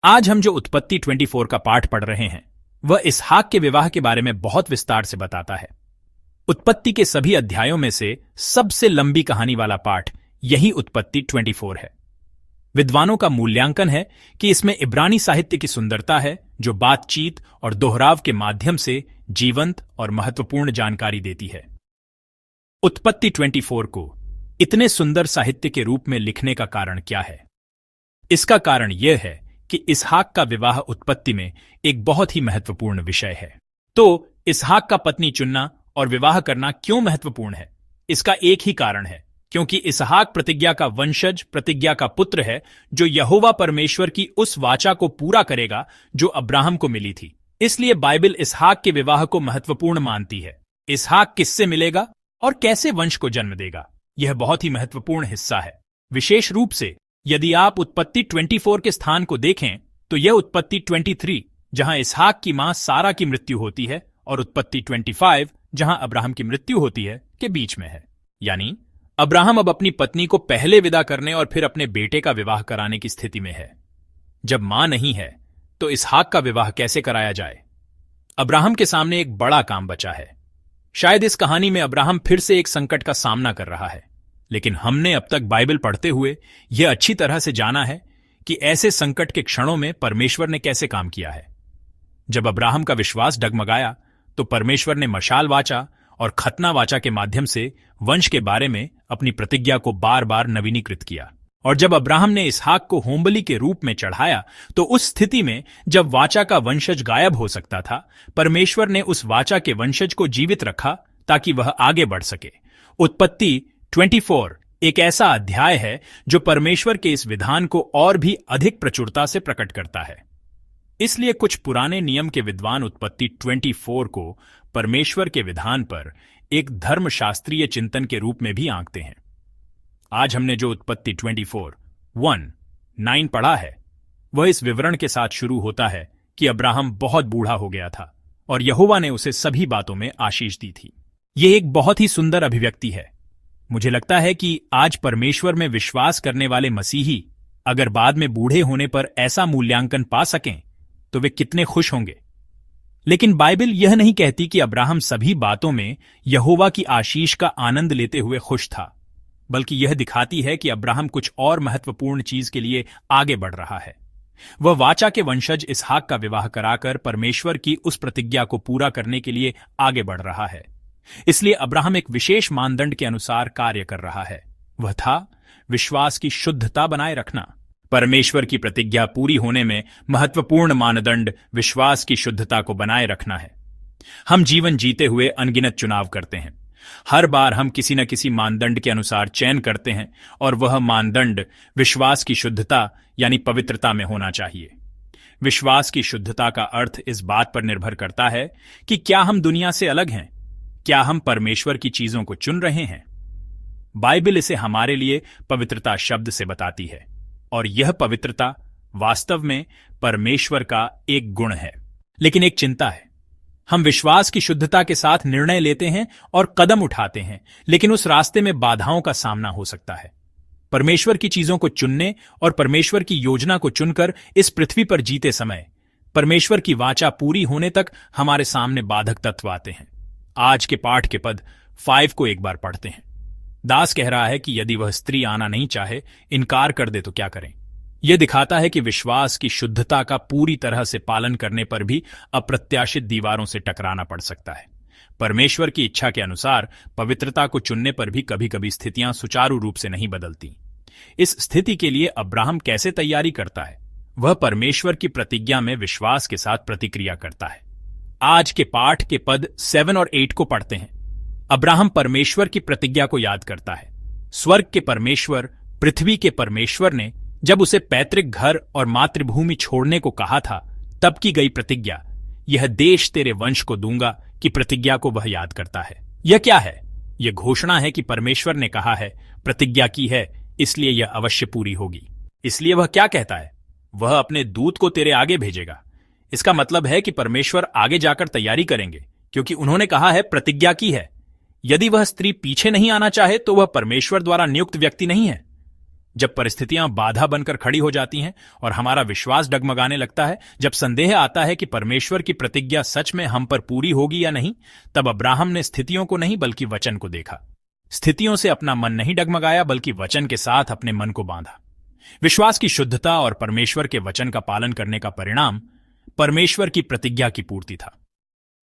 आज हम जो उत्पत्ति 24 का पाठ पढ़ रहे हैं वह इसहाक के विवाह के बारे में बहुत विस्तार से बताता है। उत्पत्ति के सभी अध्यायों में से सबसे लंबी कहानी वाला पाठ यही उत्पत्ति 24 है। विद्वानों का मूल्यांकन है कि इसमें इब्रानी साहित्य की सुंदरता है जो बातचीत और दोहराव के माध्यम से जीवंत और महत्वपूर्ण जानकारी देती है। उत्पत्ति 24 को इतने सुंदर साहित्य के रूप में लिखने का कारण क्या है? इसका कारण यह है कि इसहाक का विवाह उत्पत्ति में एक बहुत ही महत्वपूर्ण विषय है। तो इसहाक का पत्नी चुनना और विवाह करना क्यों महत्वपूर्ण है? इसका एक ही कारण है, क्योंकि इसहाक प्रतिज्ञा का वंशज, प्रतिज्ञा का पुत्र है जो यहोवा परमेश्वर की उस वाचा को पूरा करेगा जो अब्राहम को मिली थी। इसलिए बाइबल इसहाक के विवाह को महत्वपूर्ण मानती है। इसहाक किससे मिलेगा और कैसे वंश को जन्म देगा, यह बहुत ही महत्वपूर्ण हिस्सा है। विशेष रूप से यदि आप उत्पत्ति 24 के स्थान को देखें तो यह उत्पत्ति 23 जहां इसहाक की मां सारा की मृत्यु होती है और उत्पत्ति 25 जहां अब्राहम की मृत्यु होती है के बीच में है। यानी अब्राहम अब अपनी पत्नी को पहले विदा करने और फिर अपने बेटे का विवाह कराने की स्थिति में है। जब मां नहीं है तो इसहाक का विवाह कैसे कराया जाए? अब्राहम के सामने एक बड़ा काम बचा है। शायद इस कहानी में अब्राहम फिर से एक संकट का सामना कर रहा है, लेकिन हमने अब तक बाइबल पढ़ते हुए यह अच्छी तरह से जाना है कि ऐसे संकट के क्षणों में परमेश्वर ने कैसे काम किया है। जब अब्राहम का विश्वास डगमगाया तो परमेश्वर ने मशाल वाचा और खतना वाचा के माध्यम से वंश के बारे में अपनी प्रतिज्ञा को बार बार नवीनीकृत किया। और जब अब्राहम ने इसहाक को होमबलि के रूप में चढ़ाया तो उस स्थिति में जब वाचा का वंशज गायब हो सकता था, परमेश्वर ने उस वाचा के वंशज को जीवित रखा ताकि वह आगे बढ़ सके। उत्पत्ति 24 एक ऐसा अध्याय है जो परमेश्वर के इस विधान को और भी अधिक प्रचुरता से प्रकट करता है। इसलिए कुछ पुराने नियम के विद्वान उत्पत्ति 24 को परमेश्वर के विधान पर एक धर्मशास्त्रीय चिंतन के रूप में भी आंकते हैं। आज हमने जो उत्पत्ति 24:1-9 पढ़ा है वह इस विवरण के साथ शुरू होता है कि अब्राहम बहुत बूढ़ा हो गया था और यहोवा ने उसे सभी बातों में आशीष दी थी। यह एक बहुत ही सुंदर अभिव्यक्ति है। मुझे लगता है कि आज परमेश्वर में विश्वास करने वाले मसीही अगर बाद में बूढ़े होने पर ऐसा मूल्यांकन पा सकें तो वे कितने खुश होंगे। लेकिन बाइबल यह नहीं कहती कि अब्राहम सभी बातों में यहोवा की आशीष का आनंद लेते हुए खुश था, बल्कि यह दिखाती है कि अब्राहम कुछ और महत्वपूर्ण चीज के लिए आगे बढ़ रहा है। वह वाचा के वंशज इसहाक का विवाह कराकर परमेश्वर की उस प्रतिज्ञा को पूरा करने के लिए आगे बढ़ रहा है। इसलिए अब्राहम एक विशेष मानदंड के अनुसार कार्य कर रहा है। वह था विश्वास की शुद्धता बनाए रखना। परमेश्वर की प्रतिज्ञा पूरी होने में महत्वपूर्ण मानदंड विश्वास की शुद्धता को बनाए रखना है। हम जीवन जीते हुए अनगिनत चुनाव करते हैं। हर बार हम किसी न किसी मानदंड के अनुसार चयन करते हैं और वह मानदंड विश्वास की शुद्धता यानी पवित्रता में होना चाहिए। विश्वास की शुद्धता का अर्थ इस बात पर निर्भर करता है कि क्या हम दुनिया से अलग हैं, क्या हम परमेश्वर की चीजों को चुन रहे हैं। बाइबल इसे हमारे लिए पवित्रता शब्द से बताती है और यह पवित्रता वास्तव में परमेश्वर का एक गुण है। लेकिन एक चिंता है, हम विश्वास की शुद्धता के साथ निर्णय लेते हैं और कदम उठाते हैं, लेकिन उस रास्ते में बाधाओं का सामना हो सकता है। परमेश्वर की चीजों को चुनने और परमेश्वर की योजना को चुनकर इस पृथ्वी पर जीते समय परमेश्वर की वाचा पूरी होने तक हमारे सामने बाधक तत्व आते हैं। आज के पाठ के पद 5 को एक बार पढ़ते हैं। दास कह रहा है कि यदि वह स्त्री आना नहीं चाहे, इनकार कर दे तो क्या करें। यह दिखाता है कि विश्वास की शुद्धता का पूरी तरह से पालन करने पर भी अप्रत्याशित दीवारों से टकराना पड़ सकता है। परमेश्वर की इच्छा के अनुसार पवित्रता को चुनने पर भी कभी कभी स्थितियां सुचारू रूप से नहीं बदलती। इस स्थिति के लिए अब्राहम कैसे तैयारी करता है? वह परमेश्वर की प्रतिज्ञा में विश्वास के साथ प्रतिक्रिया करता है। आज के पाठ के पद 7 और 8 को पढ़ते हैं। अब्राहम परमेश्वर की प्रतिज्ञा को याद करता है। स्वर्ग के परमेश्वर, पृथ्वी के परमेश्वर ने जब उसे पैतृक घर और मातृभूमि छोड़ने को कहा था, तब की गई प्रतिज्ञा, यह देश तेरे वंश को दूंगा, की प्रतिज्ञा को वह याद करता है। यह क्या है? यह घोषणा है कि परमेश्वर ने कहा है, प्रतिज्ञा की है, इसलिए यह अवश्य पूरी होगी। इसलिए वह क्या कहता है? वह अपने दूत को तेरे आगे भेजेगा। इसका मतलब है कि परमेश्वर आगे जाकर तैयारी करेंगे, क्योंकि उन्होंने कहा है, प्रतिज्ञा की है। यदि वह स्त्री पीछे नहीं आना चाहे तो वह परमेश्वर द्वारा नियुक्त व्यक्ति नहीं है। जब परिस्थितियां बाधा बनकर खड़ी हो जाती हैं और हमारा विश्वास डगमगाने लगता है, जब संदेह आता है कि परमेश्वर की प्रतिज्ञा सच में हम पर पूरी होगी या नहीं, तब अब्राहम ने स्थितियों को नहीं बल्कि वचन को देखा। स्थितियों से अपना मन नहीं डगमगाया, बल्कि वचन के साथ अपने मन को बांधा। विश्वास की शुद्धता और परमेश्वर के वचन का पालन करने का परिणाम परमेश्वर की प्रतिज्ञा की पूर्ति था।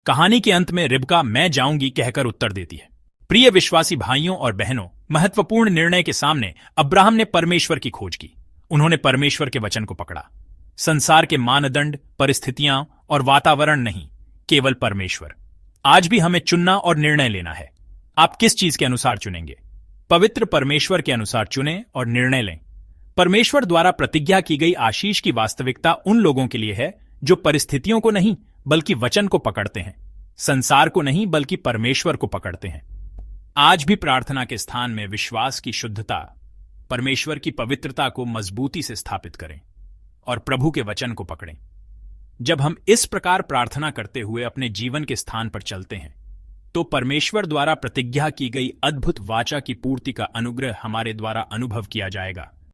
कहानी के अंत में रिबका मैं जाऊंगी कहकर उत्तर देती है। प्रिय विश्वासी भाइयों और बहनों, महत्वपूर्ण निर्णय के सामने अब्राहम ने परमेश्वर की खोज की। उन्होंने परमेश्वर के वचन को पकड़ा। संसार के मानदंड, परिस्थितियां और वातावरण नहीं, केवल परमेश्वर। आज भी हमें चुनना और निर्णय लेना है। आप किस चीज के अनुसार चुनेंगे? पवित्र परमेश्वर के अनुसार चुनें और निर्णय लें। परमेश्वर द्वारा प्रतिज्ञा की गई आशीष की वास्तविकता उन लोगों के लिए है जो परिस्थितियों को नहीं बल्कि वचन को पकड़ते हैं, संसार को नहीं बल्कि परमेश्वर को पकड़ते हैं। आज भी प्रार्थना के स्थान में विश्वास की शुद्धता, परमेश्वर की पवित्रता को मजबूती से स्थापित करें और प्रभु के वचन को पकड़ें। जब हम इस प्रकार प्रार्थना करते हुए अपने जीवन के स्थान पर चलते हैं, तो परमेश्वर द्वारा प्रतिज्ञा की गई अद्भुत वाचा की पूर्ति का अनुग्रह हमारे द्वारा अनुभव किया जाएगा।